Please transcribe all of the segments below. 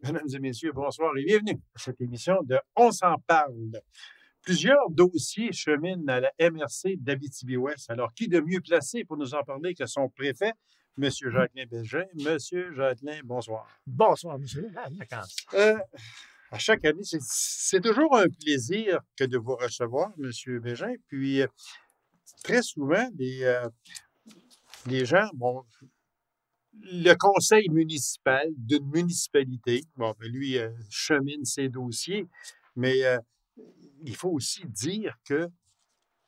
Mesdames et messieurs, bonsoir et bienvenue à cette émission de On s'en parle. Plusieurs dossiers cheminent à la MRC d'Abitibi-Ouest. Alors, qui de mieux placé pour nous en parler que son préfet, M. Jacqueline Bégin? Monsieur Jacqueline, bonsoir. Bonsoir, monsieur Lacan. À chaque année, c'est toujours un plaisir que de vous recevoir, M. Bégin. Puis, très souvent, les gens, bon, le conseil municipal d'une municipalité, bon, ben lui, chemine ses dossiers, mais il faut aussi dire que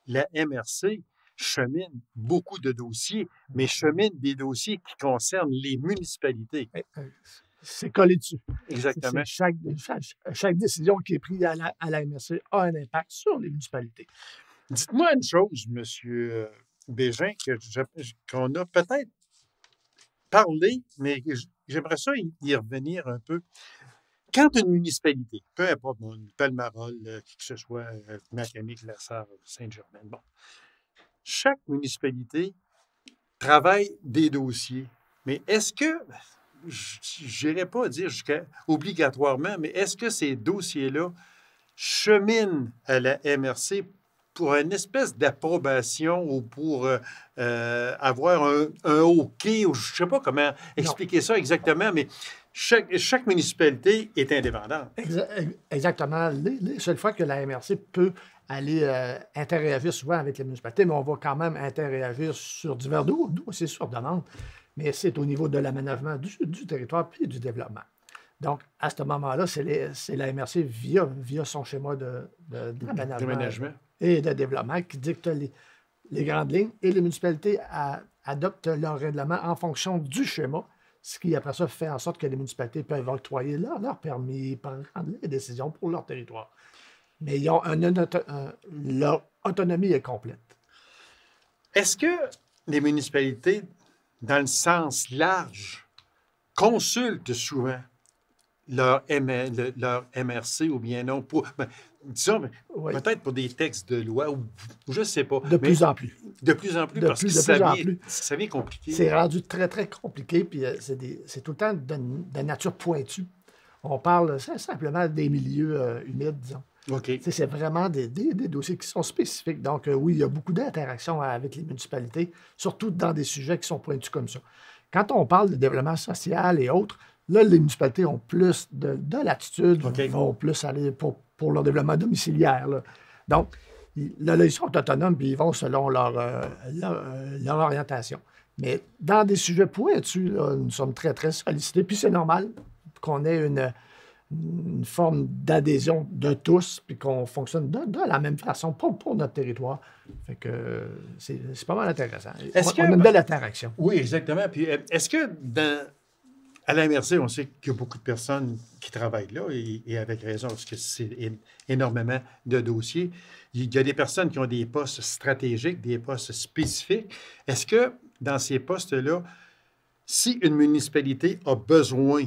la MRC chemine beaucoup de dossiers, mais chemine des dossiers qui concernent les municipalités. C'est collé dessus. Exactement. Chaque décision qui est prise à la MRC a un impact sur les municipalités. Dites-moi une chose, M. Bégin, qu'on a peut-être parlé, mais j'aimerais ça y revenir un peu. Quand une municipalité, peu importe, Palmarol, que ce soit Macamic, Lassar, Saint-Germain, bon, chaque municipalité travaille des dossiers. Mais est-ce que, je n'irai pas dire jusqu'à obligatoirement, mais est-ce que ces dossiers-là cheminent à la MRC pour une espèce d'approbation ou pour avoir un OK, ou je ne sais pas comment expliquer ça exactement, mais chaque municipalité est indépendante. Exactement. Les seules fois que la MRC peut aller interagir souvent avec les municipalités, mais on va quand même interagir sur divers dossiers sur demande, mais c'est au niveau de l'aménagement du territoire puis du développement. Donc, à ce moment-là, c'est la MRC via son schéma d'aménagement et de développement qui dicte les grandes lignes et les municipalités adoptent leur règlement en fonction du schéma, ce qui, après ça, fait en sorte que les municipalités peuvent octroyer leur permis, prendre les décisions pour leur territoire. Mais ils ont leur autonomie est complète. Est-ce que les municipalités, dans le sens large, consultent souvent leur MRC ou bien non pour, disons, oui, peut-être pour des textes de loi ou je ne sais pas. De plus en plus. De plus en plus, parce que ça devient compliqué. C'est rendu très, très compliqué, puis c'est tout le temps de nature pointue. On parle simplement des milieux humides, disons. OK. C'est vraiment des dossiers qui sont spécifiques. Donc, oui, il y a beaucoup d'interactions avec les municipalités, surtout dans des sujets qui sont pointus comme ça. Quand on parle de développement social et autres, là, les municipalités ont plus de latitude, vont plus aller pour leur développement domiciliaire. Là. Donc, là, ils sont autonomes puis ils vont selon leur orientation. Mais dans des sujets pointus, là, nous sommes très, très sollicités. Puis c'est normal qu'on ait une forme d'adhésion de tous puis qu'on fonctionne de la même façon pour notre territoire. Fait que c'est pas mal intéressant. On a une belle interaction. Oui, exactement. Puis est-ce que à la MRC, on sait qu'il y a beaucoup de personnes qui travaillent là, et avec raison, parce que c'est énormément de dossiers. Il y a des personnes qui ont des postes stratégiques, des postes spécifiques. Est-ce que dans ces postes-là, si une municipalité a besoin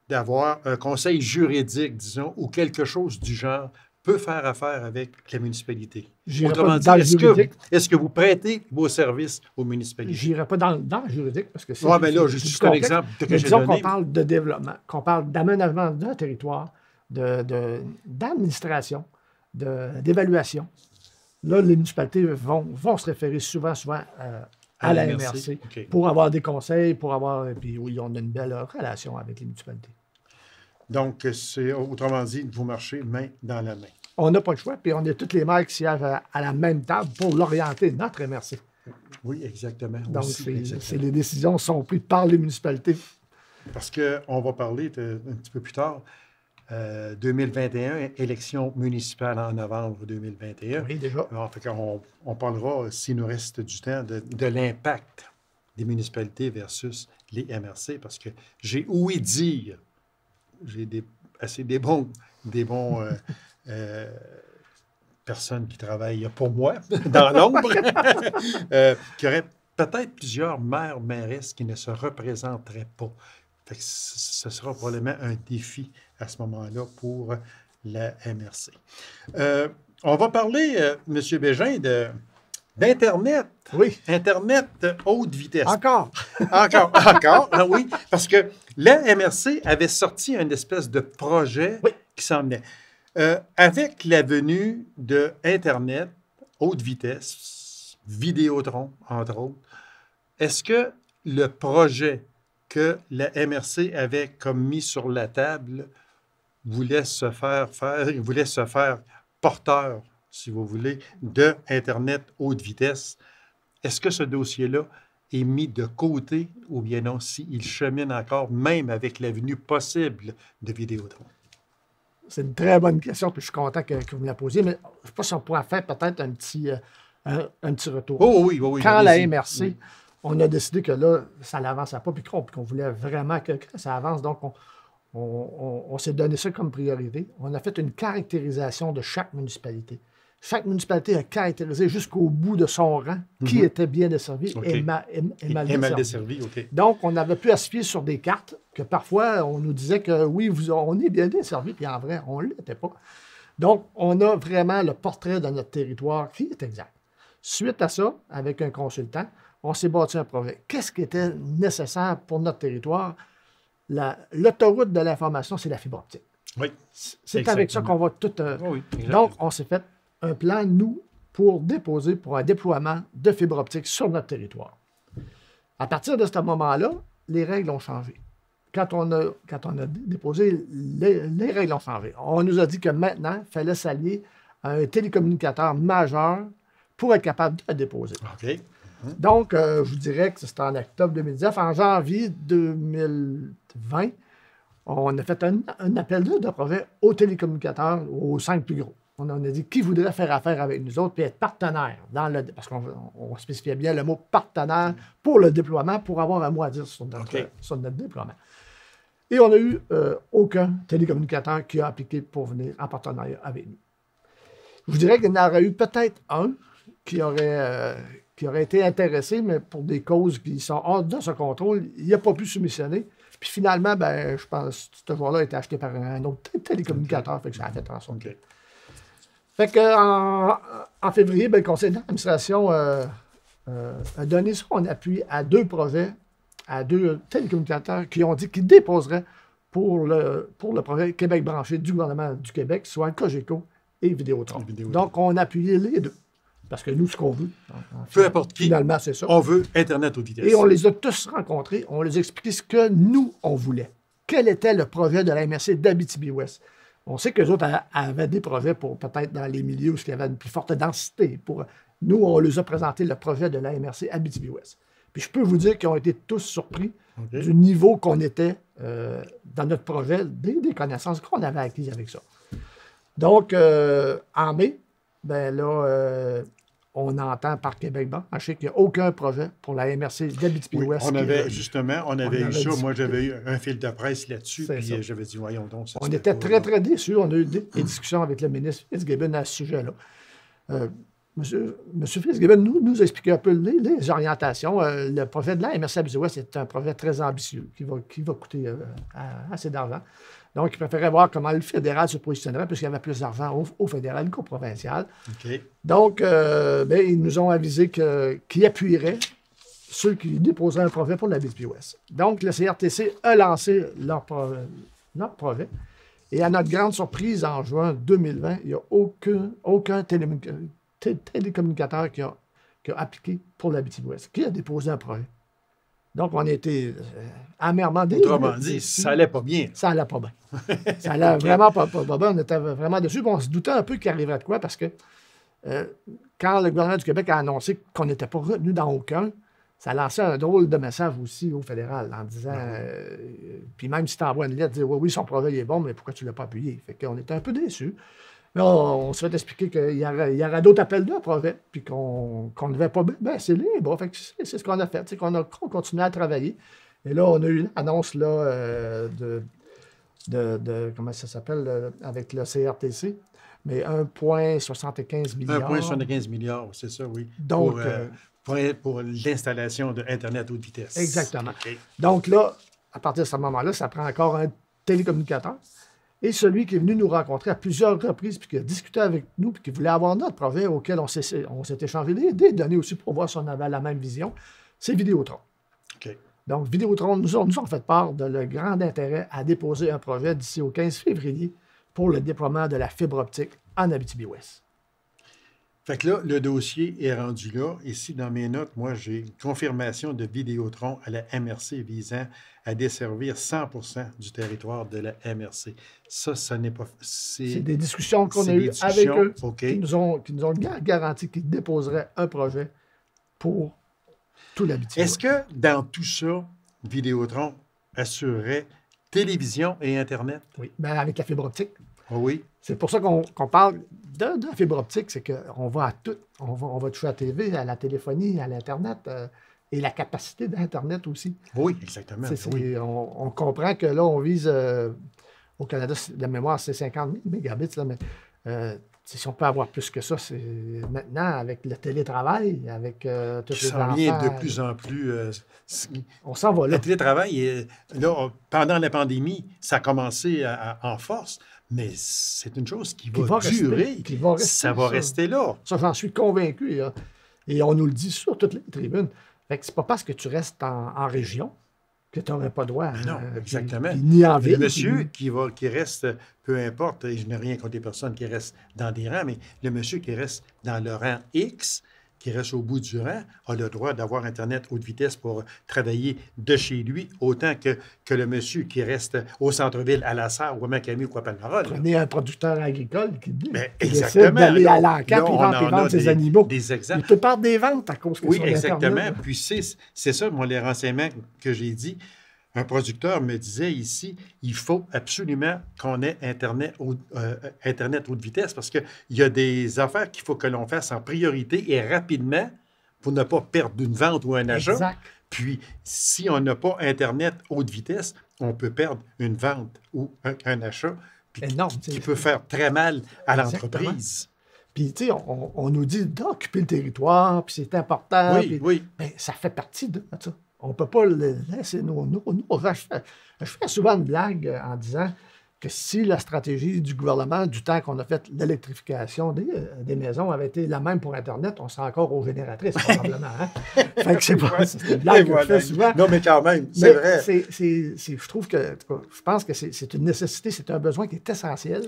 d'avoir un conseil juridique, disons, ou quelque chose du genre, peut faire affaire avec la municipalité? Autrement dit, est-ce que vous prêtez vos services aux municipalités? Je n'irai pas dans le juridique parce que c'est... Oui, mais là, juste un exemple que j'ai disons donné. Qu'on parle de développement, qu'on parle d'aménagement d'un territoire, d'administration, d'évaluation. Là, les municipalités vont se référer souvent à la MRC pour avoir des conseils, puis oui, on a une belle relation avec les municipalités. Donc, c'est autrement dit, vous marchez main dans la main. On n'a pas le choix, puis on est toutes les maires qui siègent à la même table pour l'orienter, notre MRC. Oui, exactement. Donc, les décisions sont prises par les municipalités. Parce qu'on va parler un petit peu plus tard, 2021, élection municipale en novembre 2021. Oui, déjà. Alors, on parlera, s'il nous reste du temps, de l'impact des municipalités versus les MRC, parce que j'ai ouï dire, j'ai des bons personnes qui travaillent pour moi, dans l'ombre, qu'il y aurait peut-être plusieurs maires, mairesses qui ne se représenteraient pas. Fait que ce sera probablement un défi à ce moment-là pour la MRC. On va parler, M. Bégin, d'Internet. Oui. Internet haute vitesse. Encore. Encore, ah oui, parce que la MRC avait sorti une espèce de projet Oui. qui s'en venait. Avec la venue de Internet haute vitesse, Vidéotron, entre autres, est-ce que le projet que la MRC avait comme mis sur la table voulait se faire porteur, si vous voulez, de Internet haute vitesse? Est-ce que ce dossier-là est mis de côté ou bien non, s'il chemine encore, même avec l'avenue possible de Vidéotron? C'est une très bonne question, puis je suis content que vous me la posiez, mais je ne sais pas si on pourrait faire peut-être un petit retour. Oh oui, oui, oui. Quand la allez-y. MRC, Oui. on a décidé que là, ça n'avançait pas, puis qu'on voulait vraiment que ça avance, donc on s'est donné ça comme priorité. On a fait une caractérisation de chaque municipalité. Chaque municipalité a caractérisé jusqu'au bout de son rang qui était bien desservi OK. et mal desservi. desservi, OK. Donc, on avait pu se fier sur des cartes que parfois, on nous disait que oui, on est bien desservi, puis en vrai, on ne l'était pas. Donc, on a vraiment le portrait de notre territoire qui est exact. Suite à ça, avec un consultant, on s'est bâti un projet. Qu'est-ce qui était nécessaire pour notre territoire? L'autoroute de l'information, c'est la fibre optique. Oui. C'est avec ça qu'on va tout... Oui, donc, on s'est fait un plan, nous, pour déposer pour un déploiement de fibre optique sur notre territoire. À partir de ce moment-là, les règles ont changé. Quand on a déposé, les règles ont changé. On nous a dit que maintenant, il fallait s'allier à un télécommunicateur majeur pour être capable de déposer. OK. Donc, je vous dirais que c'était en octobre 2019. En janvier 2020, on a fait un appel de projet aux télécommunicateurs, aux 5 plus gros. On a dit qui voudrait faire affaire avec nous autres et être partenaire, parce qu'on spécifiait bien le mot partenaire pour le déploiement, pour avoir un mot à dire sur notre déploiement. Et on n'a eu aucun télécommunicateur qui a appliqué pour venir en partenariat avec nous. Je vous dirais qu'il y en aurait eu peut-être un qui aurait été intéressé, mais pour des causes qui sont hors de ce contrôle, il n'a pas pu soumissionner. Puis finalement, je pense que ce joueur-là a été acheté par un autre télécommunicateur, fait que ça a fait en sorte. OK. Fait qu'en février, le conseil d'administration a donné son appui à 2 projets, à 2 télécommunicateurs qui ont dit qu'ils déposeraient pour le projet Québec branché du gouvernement du Québec, soit Cogeco et Vidéotron. Donc, on a appuyé les 2. Parce que nous, ce qu'on veut, peu importe qui, finalement, c'est ça. On veut Internet haute vitesse. Et on les a tous rencontrés, on les a expliqué ce que nous, on voulait. Quel était le projet de la MRC d'Abitibi-Ouest? On sait qu'eux autres avaient des projets pour peut-être dans les milieux où il y avait une plus forte densité. Nous, on les a présenté le projet de la MRC Abitibi-Ouest. Puis je peux vous dire qu'ils ont été tous surpris du niveau qu'on était dans notre projet, des connaissances qu'on avait acquises avec ça. Donc, en mai, on entend par Québec branché qu'il n'y a aucun projet pour la MRC d'Abitibi-Ouest. On avait eu ça. Moi, j'avais eu un fil de presse là-dessus, puis j'avais dit, voyons donc. On était très, très déçus. On a eu des discussions avec le ministre Fitzgibbon à ce sujet-là. Monsieur Fitzgibbon nous a expliqué un peu les orientations. Le projet de la MRC Abitibi-Ouest est un projet très ambitieux qui va coûter assez d'argent. Donc, il préférait voir comment le fédéral se positionnerait, puisqu'il y avait plus d'argent au fédéral qu'au provincial. Okay. Donc, ils nous ont avisé qu'ils appuieraient ceux qui déposeraient un projet pour l'Abitibi-Ouest. Donc, le CRTC a lancé notre projet. Et à notre grande surprise, en juin 2020, il n'y a aucun télécommunicateur qui a appliqué pour l'Abitibi-Ouest, qui a déposé un projet. Donc, on a été amèrement déçus. Autrement dit, ça n'allait pas bien. Ça n'allait pas bien. Ça n'allait vraiment pas bien. On était vraiment dessus. Bon, on se doutait un peu qu'il arriverait de quoi parce que quand le gouvernement du Québec a annoncé qu'on n'était pas retenu dans aucun, ça lançait un drôle de message aussi au fédéral en disant, puis même si tu envoies une lettre, dire oui, son projet est bon, mais pourquoi tu ne l'as pas appuyé? Fait qu'on était un peu déçus. Mais on se fait expliquer qu'il y aurait d'autres appels de projets, puis qu'on ne devait pas baisser les bras. Fait que c'est ce qu'on a fait, qu'on continué à travailler. Et là, on a eu l'annonce de comment ça s'appelle, avec le CRTC, mais 1,75 milliard. 1,75 milliard, c'est ça, oui. Donc, pour l'installation d'Internet haute vitesse. Exactement. Okay. Donc là, à partir de ce moment-là, ça prend encore un télécommunicateur. et celui qui est venu nous rencontrer à plusieurs reprises, puis qui a discuté avec nous, puis qui voulait avoir notre projet auquel on s'est échangé des données aussi pour voir si on avait la même vision, c'est Vidéotron. OK. Donc, Vidéotron nous ont fait part de le grand intérêt à déposer un projet d'ici au 15 février pour le déploiement de la fibre optique en Abitibi-Ouest. Fait que là, le dossier est rendu là. Ici, dans mes notes, moi, j'ai une confirmation de Vidéotron à la MRC visant à desservir 100% du territoire de la MRC. Ça n'est pas... C'est des discussions qu'on a c'est des eues avec discussions, eux OK. qui nous ont garanti qu'ils déposeraient un projet pour tout l'Abitibi. Est-ce que dans tout ça, Vidéotron assurerait télévision et Internet? Oui, ben avec la fibre optique. Ah oui. C'est pour ça qu'on parle de la fibre optique, c'est qu'on va à tout. On va toucher à la TV, à la téléphonie, à l'Internet et la capacité d'Internet aussi. Oui, exactement. Oui. On comprend que là, on vise au Canada, de mémoire, c'est 50 000 mégabits, là, mais si on peut avoir plus que ça, c'est maintenant avec le télétravail, avec tous les Ça enfants. vient de plus en plus... on s'en va là. Le télétravail, là, pendant la pandémie, ça a commencé en force, mais c'est une chose qui va durer. Ça va rester là. Ça, j'en suis convaincu. Là. Et on nous le dit sur toutes les tribunes. Fait que c'est pas parce que tu restes en région que tu n'aurais pas droit. Non, exactement. Puis ni en ville. Le monsieur qui reste, peu importe, et je n'ai rien contre les personnes qui restent dans des rangs, mais le monsieur qui reste dans le rang X, qui reste au bout du rang, a le droit d'avoir Internet haute vitesse pour travailler de chez lui, autant que le monsieur qui reste au centre-ville, à La Sarre, ou à Macamie ou à Palmarole. Prenez un producteur agricole qui décide d'aller à l'enquête et vendre ses animaux. Des exemples. Il peut perdre des ventes à cause que oui, sur exactement. Internet. Puis c'est ça, moi, les renseignements que j'ai dit. Un producteur me disait ici, il faut absolument qu'on ait Internet haute vitesse parce qu'il y a des affaires qu'il faut que l'on fasse en priorité et rapidement pour ne pas perdre une vente ou un achat. Exact. Puis, si on n'a pas Internet haute vitesse, on peut perdre une vente ou un achat qui peut faire très mal à l'entreprise. Puis, tu sais, on nous dit d'occuper le territoire, puis c'est important. Oui, puis, oui. Ben, ça fait partie de ça. On ne peut pas le laisser. Je fais souvent une blague en disant que si la stratégie du gouvernement, du temps qu'on a fait l'électrification des maisons, avait été la même pour Internet, on serait encore aux génératrices, probablement. Hein? Fait que c'est une blague que je fais souvent. Non, mais quand même, c'est vrai. Je trouve que, je pense que c'est une nécessité, c'est un besoin qui est essentiel.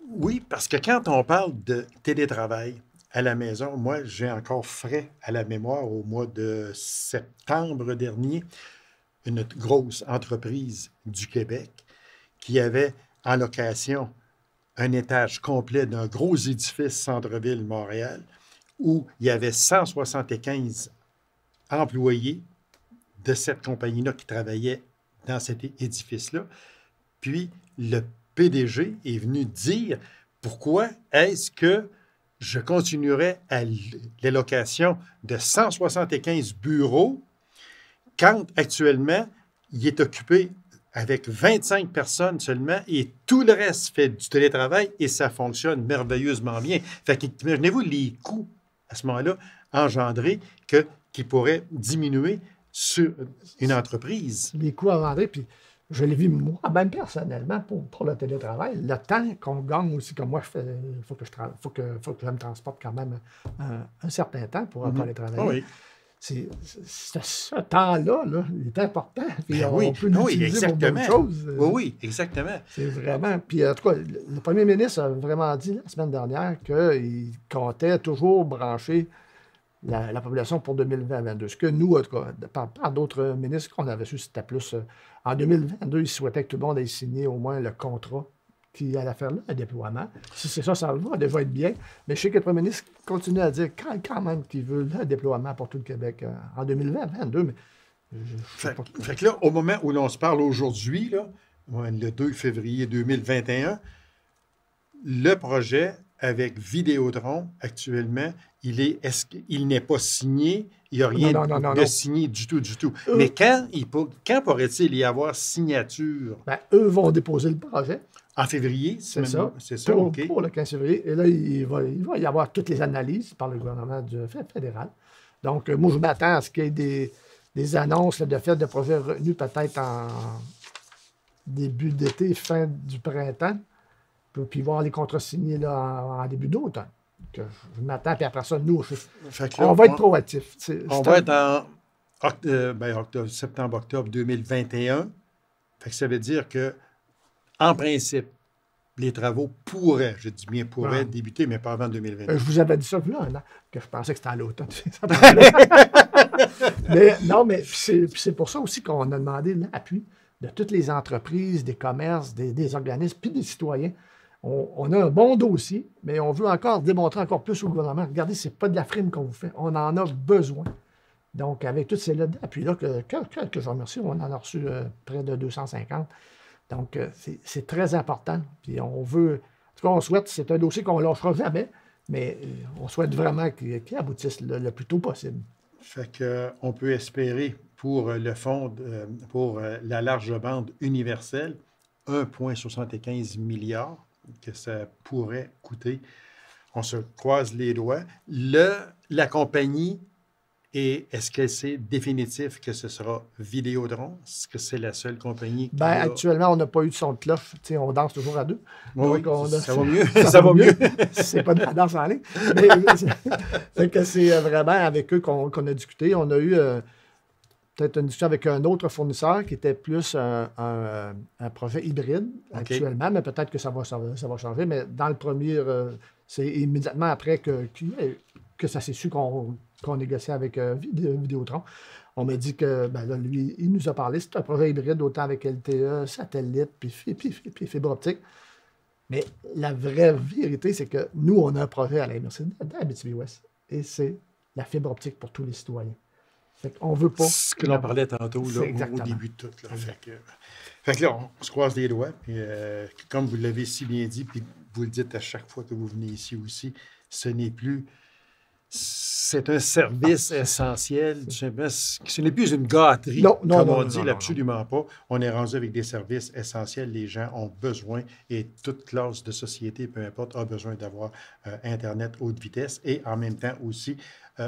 Oui, parce que quand on parle de télétravail, à la maison, moi, j'ai encore frais à la mémoire au mois de septembre dernier, une grosse entreprise du Québec qui avait en location un étage complet d'un gros édifice centre-ville Montréal où il y avait 175 employés de cette compagnie-là qui travaillaient dans cet édifice-là. Puis, le PDG est venu dire pourquoi est-ce que je continuerai à l'allocation de 175 bureaux quand actuellement, il est occupé avec 25 personnes seulement et tout le reste fait du télétravail et ça fonctionne merveilleusement bien. Fait qu'imaginez-vous les coûts à ce moment-là engendrés qui pourraient diminuer sur une entreprise. Les coûts engendrés, puis je l'ai vu moi-même personnellement pour le télétravail. Le temps qu'on gagne aussi, comme moi, il faut que je me transporte quand même un certain temps pour aller travailler. Oui. Ce temps-là, il est important. Puis on peut l'utiliser pour d'autres choses. Oui, exactement. C'est vraiment... Puis en tout cas, le premier ministre a vraiment dit la semaine dernière qu'il comptait toujours brancher la population pour 2022. Ce que nous, en tout cas, par d'autres ministres qu'on avait su, c'était plus... en 2022, ils souhaitaient que tout le monde ait signé au moins le contrat qui allait faire là, un déploiement. Si c'est ça, ça va déjà être bien. Mais je sais que le premier ministre continue à dire quand même qu'il veut le déploiement pour tout le Québec en 2022. Mais fait que là, au moment où l'on se parle aujourd'hui, là, le 2 février 2021, le projet avec Vidéotron, actuellement, est-ce qu'il n'est pas signé? Il n'y a rien de signé du tout. Mais quand pourrait-il y avoir signature? Ben, eux vont déposer le projet. En février? C'est ça, OK. Pour le 15 février. Et là, il va y avoir toutes les analyses par le gouvernement fédéral. Donc, moi, je m'attends à ce qu'il y ait des annonces de fait de projets retenus peut-être début d'été, fin du printemps, puis voir les contrats signés là, en début d'automne. Je m'attends, puis après ça, nous, on va être proactifs. On va être en septembre-octobre 2021. Fait que ça veut dire que, en principe, les travaux pourraient, je dis bien pourraient, débuter, mais pas avant 2021. Je vous avais dit ça plus un an, que je pensais que c'était à l'automne. Mais non, mais c'est pour ça aussi qu'on a demandé l'appui de toutes les entreprises, des commerces, des organismes, puis des citoyens. On a un bon dossier, mais on veut encore démontrer encore plus au gouvernement. Regardez, ce n'est pas de la frime qu'on vous fait. On en a besoin. Donc, avec tous ces appuis-là que je remercie, on en a reçu près de 250. Donc, c'est très important. Puis on veut, ce qu'on souhaite, c'est un dossier qu'on ne lâchera jamais, mais on souhaite vraiment qu'il aboutisse le plus tôt possible. Fait qu'on peut espérer pour le fonds, pour la large bande universelle, 1,75 milliard que ça pourrait coûter. On se croise les doigts. La compagnie, est-ce que c'est définitif que ce sera Vidéotron? Est-ce que c'est la seule compagnie qui actuellement, on n'a pas eu de son de cloche. On danse toujours à deux. Oui, ça va mieux. Ça va mieux. C'est pas de la danse en ligne. Mais c'est vraiment avec eux qu'on a discuté. On a eu peut-être une discussion avec un autre fournisseur qui était plus un projet hybride actuellement, mais peut-être que ça va changer. Mais dans le premier, c'est immédiatement après que ça s'est su qu'on négociait avec Vidéotron. On m'a dit que, là, lui, il nous a parlé. C'est un projet hybride, autant avec LTE, satellite, puis fibre optique. Mais la vraie vérité, c'est que nous, on a un projet à l'Université d'Abitibi-Ouest. Et c'est la fibre optique pour tous les citoyens. On veut pas. Ce que l'on parlait tantôt, là, au début de tout. Là. Fait que là, on se croise les doigts. Puis, comme vous l'avez si bien dit, puis vous le dites à chaque fois que vous venez ici aussi, ce n'est plus... C'est un service essentiel. Ce n'est plus une gâterie, comme on dit, absolument pas. On est rendu avec des services essentiels. Les gens ont besoin, et toute classe de société, peu importe, a besoin d'avoir Internet haute vitesse. Et en même temps aussi,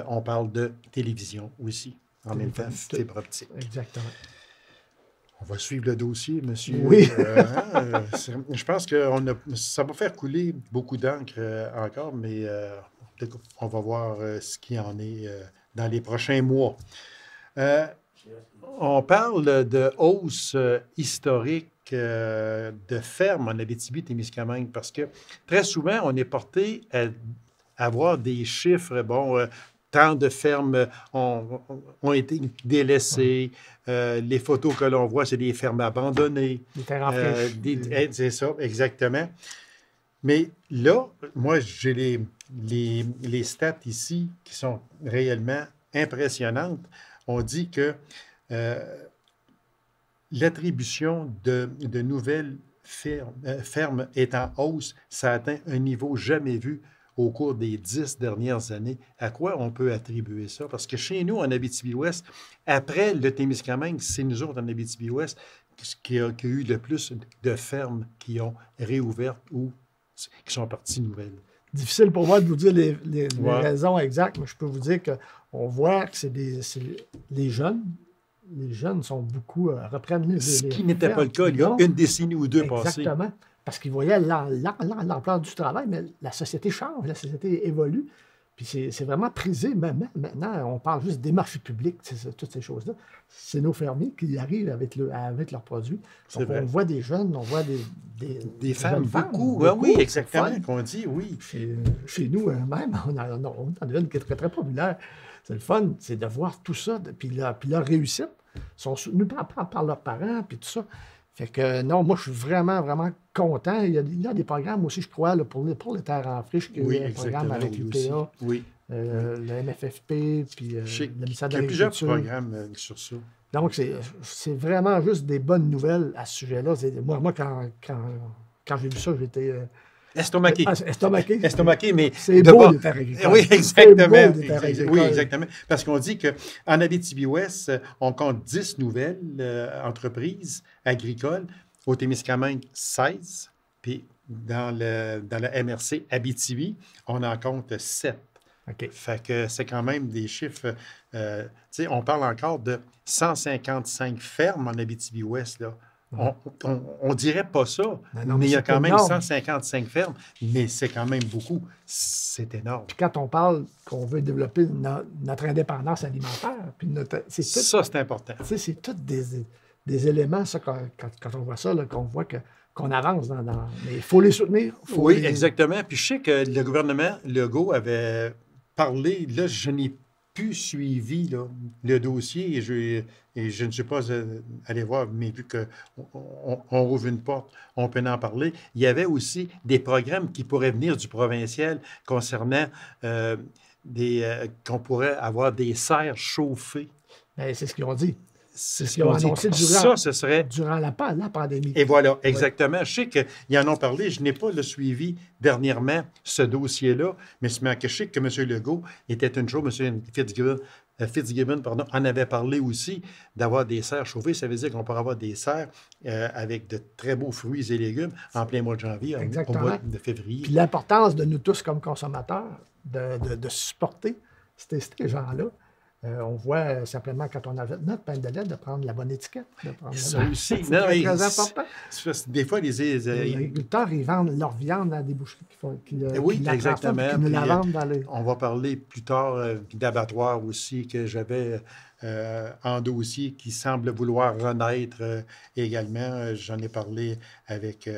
on parle de télévision aussi. En même temps, fibre optique. Exactement. On va suivre le dossier, monsieur. Oui. Je pense que ça va faire couler beaucoup d'encre encore, mais... on va voir ce qu'il en est dans les prochains mois. On parle de hausse historique de fermes en Abitibi-Témiscamingue parce que très souvent, on est porté à avoir des chiffres. Tant de fermes ont été délaissées. Les photos que l'on voit, c'est des fermes abandonnées. Des terres en friche. C'est ça, exactement. Mais là, moi, j'ai les stats ici qui sont réellement impressionnantes. On dit que l'attribution de nouvelles fermes est en hausse. Ça atteint un niveau jamais vu au cours des 10 dernières années. À quoi on peut attribuer ça? Parce que chez nous, en Abitibi-Ouest, après le Témiscamingue, c'est nous autres en Abitibi-Ouest qui a eu le plus de fermes qui ont réouvert ou qui sont parties nouvelles. Difficile pour moi de vous dire les raisons exactes, mais je peux vous dire qu'on voit que c'est les jeunes. Les jeunes sont beaucoup reprennent les Ce qui n'était pas le cas il y a une décennie ou deux passées. Exactement. Parce qu'ils voyaient l'ampleur du travail, mais la société change, la société évolue. Puis c'est vraiment prisé. Maintenant, on parle juste des marchés publics, toutes ces choses-là. C'est nos fermiers qui arrivent avec leurs produits. Donc, on voit des jeunes, on voit des femmes, beaucoup. Oui, exactement, qu'on dit, oui. Chez nous, même, on en a une qui est très, très populaire. C'est le fun, c'est de voir tout ça. Puis leur réussite sont soutenus par leurs parents, puis tout ça. Fait que non, moi, je suis vraiment, vraiment content. Il y a des programmes aussi, je crois, là, pour les terres en friche. Il y a un programme avec l'UPA, le MFFP, puis le ministère de l'Agriculture. Il y a plusieurs programmes sur ça. Donc, c'est vraiment juste des bonnes nouvelles à ce sujet-là. Moi, quand j'ai vu ça, j'étais... Estomaqué. Estomaqué, mais... C'est beau des terres agricoles. Oui, exactement. Oui, exactement. Parce qu'on dit qu'en Abitibi-Ouest, on compte 10 nouvelles entreprises agricoles. Au Témiscamingue, 16. Puis dans la MRC Abitibi, on en compte 7. OK. Fait que c'est quand même des chiffres... on parle encore de 155 fermes en Abitibi-Ouest, là. On dirait pas ça, Non, mais il y a c'est quand même énorme. 155 fermes, mais c'est quand même beaucoup. C'est énorme. Puis quand on parle qu'on veut développer notre indépendance alimentaire, puis c'est tout, Ça, c'est important. c'est tous des éléments, ça, quand on voit ça, là, qu'on voit qu'on avance mais il faut les soutenir. Oui, exactement. Puis je sais que le gouvernement Legault avait parlé, là, je n'ai plus suivi là, le dossier et je ne suis pas allé voir, mais vu qu'on ouvre une porte, on peut en parler. Il y avait aussi des programmes qui pourraient venir du provincial concernant qu'on pourrait avoir des serres chauffées. Bien, c'est ce qu'ils ont dit. C'est ce qu'ils ont annoncé ce serait... durant la pandémie. Et voilà, exactement. Je sais qu'ils en ont parlé. Je n'ai pas le suivi dernièrement, ce dossier-là, mais je sais que M. Legault était une chose, M. Fitzgibbon en avait parlé aussi, d'avoir des serres chauffées. Ça veut dire qu'on pourra avoir des serres avec de très beaux fruits et légumes en plein mois de janvier, au mois de février. Puis l'importance de nous tous comme consommateurs, de supporter ces gens-là. On voit simplement quand on achète notre pain de lait de prendre la bonne étiquette. Ça aussi. C'est très important. Des fois, les agriculteurs, ils vendent leur viande à des boucheries oui, exactement. Qui nous la vendent dans les... On va parler plus tard d'abattoirs aussi que j'avais en dossier qui semble vouloir renaître également. J'en ai parlé avec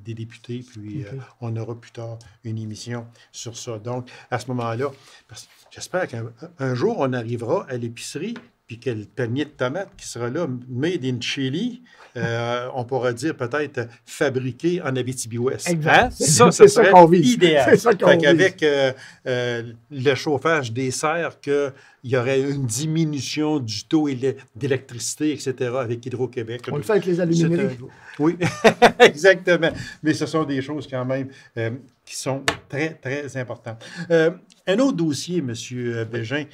des députés, puis on aura plus tard une émission sur ça. Donc, à ce moment-là, j'espère qu'un jour, on arrivera à l'épicerie, puis que le panier de tomates qui sera là, made in Chili, on pourra dire peut-être fabriqué en Abitibi-Ouest. Exact. Hein? Ça serait idéal. C'est ça qu'on vise. Avec le chauffage des serres, qu'il y aurait une diminution du taux d'électricité, etc., avec Hydro-Québec. On le fait avec les alumineries. Oui, exactement. Mais ce sont des choses quand même qui sont très, très importantes. Un autre dossier, M. Bégin,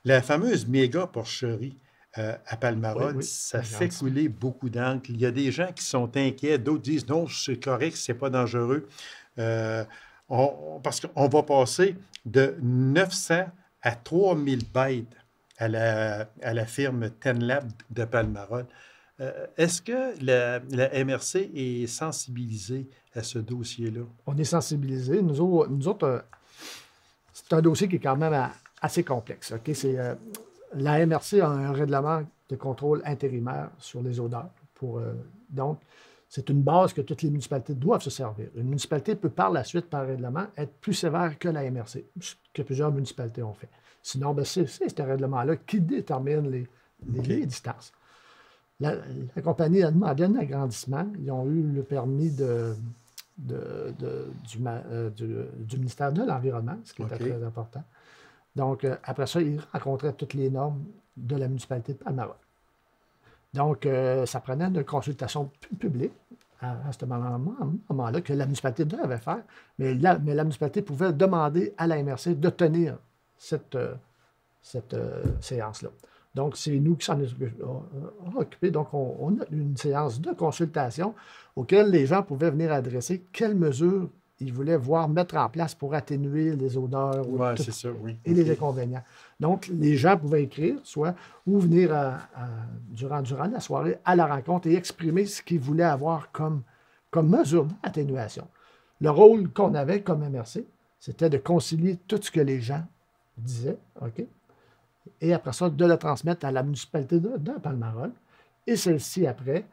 la fameuse méga-porcherie à Palmarol, ça fait couler beaucoup d'encre. Il y a des gens qui sont inquiets, d'autres disent non, c'est correct, c'est pas dangereux. Parce qu'on va passer de 900 à 3000 bêtes à la firme Tenlab de Palmarol. Est-ce que la MRC est sensibilisée à ce dossier-là? On est sensibilisés. Nous autres, c'est un dossier qui est quand même assez complexe. Okay? La MRC a un règlement de contrôle intérimaire sur les odeurs. Donc, c'est une base que toutes les municipalités doivent se servir. Une municipalité peut par la suite, par règlement, être plus sévère que la MRC, ce que plusieurs municipalités ont fait. Sinon, c'est ce règlement-là qui détermine les distances. La compagnie a demandé un agrandissement. Ils ont eu le permis du ministère de l'Environnement, ce qui était très important. Donc, après ça, ils rencontraient toutes les normes de la municipalité de Palmarol. Donc, ça prenait une consultation publique à ce moment-là que la municipalité devait faire, mais la municipalité pouvait demander à la MRC de tenir cette séance-là. Donc, c'est nous qui s'en occupés. Donc, on a une séance de consultation auquel les gens pouvaient venir adresser quelles mesures ils voulaient voir mettre en place pour atténuer les odeurs et les inconvénients. Donc, les gens pouvaient écrire, ou venir durant la soirée à la rencontre et exprimer ce qu'ils voulaient avoir comme mesure d'atténuation. Le rôle qu'on avait comme MRC, c'était de concilier tout ce que les gens disaient, OK? Et après ça, de le transmettre à la municipalité de Palmarol. Et celle-ci, après,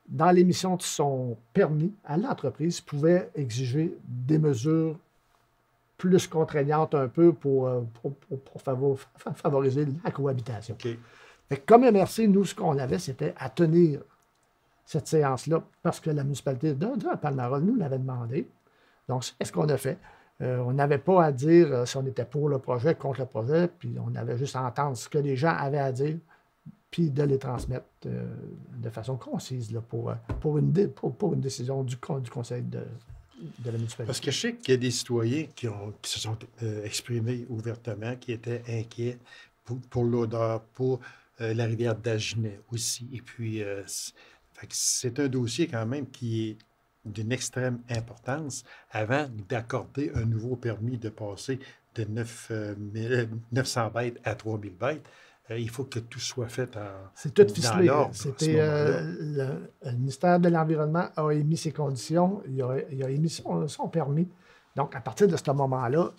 dans l'émission de son permis à l'entreprise, pouvait exiger des mesures plus contraignantes un peu pour favoriser la cohabitation. Okay. Fait que comme MRC, nous, ce qu'on avait, c'était à tenir cette séance-là parce que la municipalité de Palmarol nous l'avait demandé. Donc, c'est ce qu'on a fait. On n'avait pas à dire si on était pour le projet, contre le projet, puis on avait juste à entendre ce que les gens avaient à dire, puis de les transmettre de façon concise là, pour une décision du conseil de la municipalité. Parce que je sais qu'il y a des citoyens qui se sont exprimés ouvertement, qui étaient inquiets pour l'odeur, pour la rivière d'Agenais aussi. Et puis, c'est un dossier quand même qui est d'une extrême importance avant d'accorder un nouveau permis de passer de 900 bêtes à 3000 bêtes. il faut que tout soit fait C'est tout dans ficelé. l'ordre. à ce C'était moment-là. le ministère de l'Environnement a émis ses conditions, il a émis son permis. Donc, à partir de ce moment-là,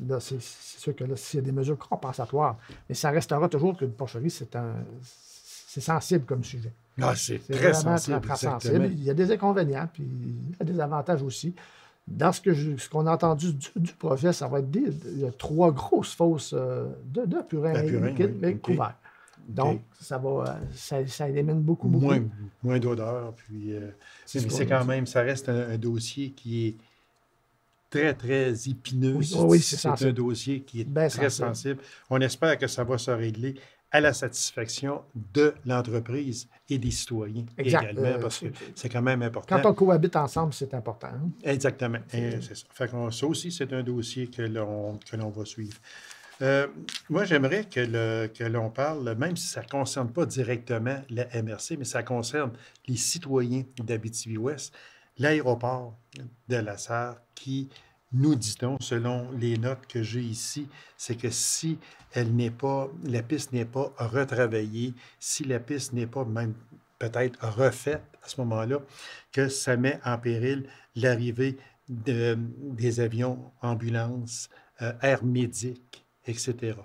là, c'est sûr que là, s'il y a des mesures compensatoires, mais ça restera toujours qu'une porcherie, c'est sensible comme sujet. Ah, c'est C'est très vraiment sensible, très exactement. sensible. Il y a des inconvénients, puis il y a des avantages aussi. Dans ce qu'on a entendu du projet, ça va être il y a 3 grosses fosses de purin liquide, oui. mais OK. couverts. Donc, ça élimine beaucoup. Moins d'odeur. Puis, C'est mais ce c'est qu'on a quand dit. même, ça reste un dossier qui est très, très épineux. Oui, c'est C'est un sensible. dossier qui est Bien très sensible. sensible. On espère que ça va se régler à la satisfaction de l'entreprise et des citoyens Exact. également, parce que c'est quand même important. Quand on cohabite ensemble, c'est important. Hein? Exactement. C'est ça. Fait que ça aussi, c'est un dossier que l'on va suivre. Moi, j'aimerais que l'on parle, même si ça ne concerne pas directement la MRC, mais ça concerne les citoyens d'Abitibi-Ouest, l'aéroport de la Sarre qui, nous dit-on, selon les notes que j'ai ici, c'est que si la piste n'est pas retravaillée, si la piste n'est pas même peut-être refaite à ce moment-là, que ça met en péril l'arrivée des avions, ambulances, Air Médic, etc.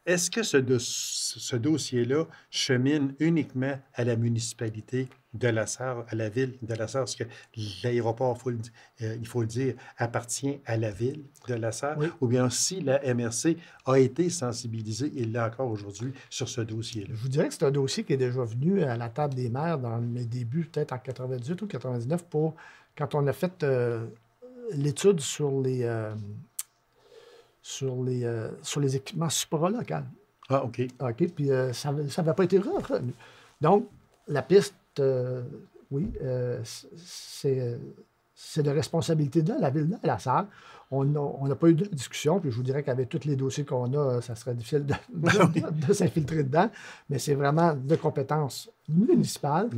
Est-ce que ce dossier-là chemine uniquement à la municipalité de la Sarre, à la ville de la Sarre, parce que l'aéroport, il faut le dire, appartient à la ville de la Sarre, Oui. ou bien si la MRC a été sensibilisée, et l'est encore aujourd'hui, sur ce dossier-là? Je vous dirais que c'est un dossier qui est déjà venu à la table des maires dans mes débuts, peut-être en 98 ou 99, quand on a fait l'étude sur les équipements supralocaux. Ah, OK. OK, puis ça n'avait pas été retenu. Donc, la piste, oui, c'est de responsabilité de la ville de la Sarre. On n'a pas eu de discussion, puis je vous dirais qu'avec tous les dossiers qu'on a, ça serait difficile de s'infiltrer dedans, mais c'est vraiment de compétences municipales.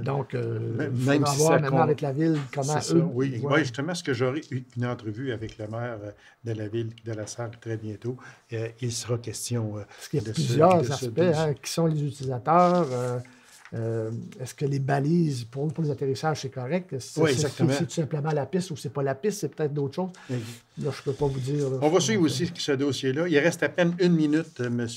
Donc, il Même faudra si voir ça maintenant avec la ville comment C'est ça, eux... oui. voient. Oui, justement, est-ce que j'aurai une entrevue avec le maire de la ville de la Sarre très bientôt? Il sera question Parce qu'il y a de plusieurs de ce aspects, dossier. hein, qui sont les utilisateurs. Est-ce que les balises pour les atterrissages, c'est correct? Oui, exactement. C'est tout simplement la piste ou c'est pas la piste, c'est peut-être d'autres choses. Là, je ne peux pas vous dire. Là, On va suivre aussi ce dossier-là. Il reste à peine 1 minute, M.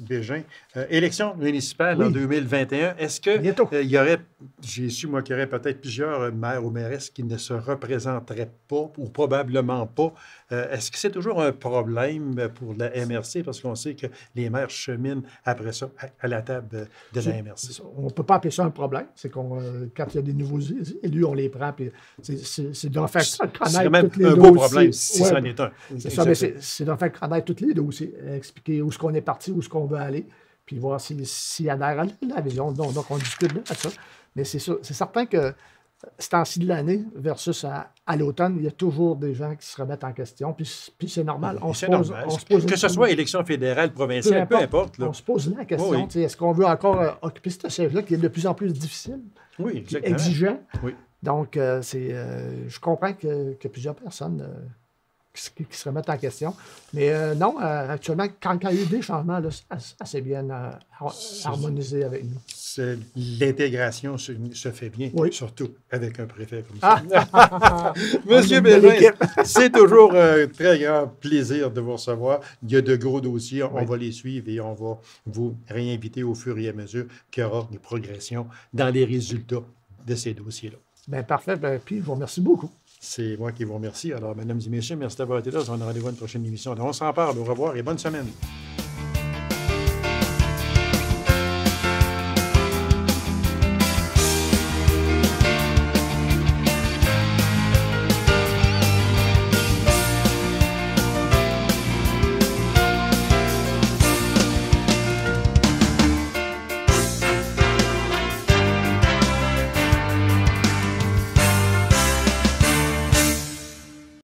Bégin. Élection municipale en Oui. 2021. Est-ce que Bientôt. il y aurait, j'ai su, moi, qu'il y aurait peut-être plusieurs maires ou mairesses qui ne se représenteraient pas ou probablement pas. Est-ce que c'est toujours un problème pour la MRC? Parce qu'on sait que les maires cheminent après ça à la table de la MRC. On ne peut pas appeler ça un problème. C'est qu'on, quand il y a des nouveaux élus, on les prend. Puis c'est d'en faire C'est connaître quand même tous les un dossiers. beau problème, si Ouais, c'en est un. c'est ça, mais c'est d'en faire connaître tous les dossiers, expliquer où est-ce qu'on est parti, où est-ce qu'on veut aller, puis voir s'il adhère à la vision. Donc, on discute de ça. Mais c'est certain que ce temps-ci de l'année versus à l'automne, il y a toujours des gens qui se remettent en question. Puis c'est normal. On se pose que ce soit élection fédérale, provinciale, peu importe. Là. On se pose la question. Oui. Est-ce qu'on veut encore occuper ce siège-là qui est de plus en plus difficile, Oui, exactement. exigeant? Oui. Donc, je comprends que plusieurs personnes qui se remettent en question. Mais non, actuellement, quand il y a eu des changements, là, c'est assez bien harmonisé avec nous. L'intégration se fait bien, Oui. surtout avec un préfet comme ça. On Monsieur a une belle Bégin, équipe. c'est toujours un très grand plaisir de vous recevoir. Il y a de gros dossiers, on Oui. va les suivre et on va vous réinviter au fur et à mesure qu'il y aura des progressions dans les résultats de ces dossiers-là. Bien, parfait. Puis, je vous remercie beaucoup. C'est moi qui vous remercie. Alors, mesdames et messieurs, merci d'avoir été là. On aura rendez-vous à une prochaine émission. Donc, on s'en parle. Au revoir et bonne semaine.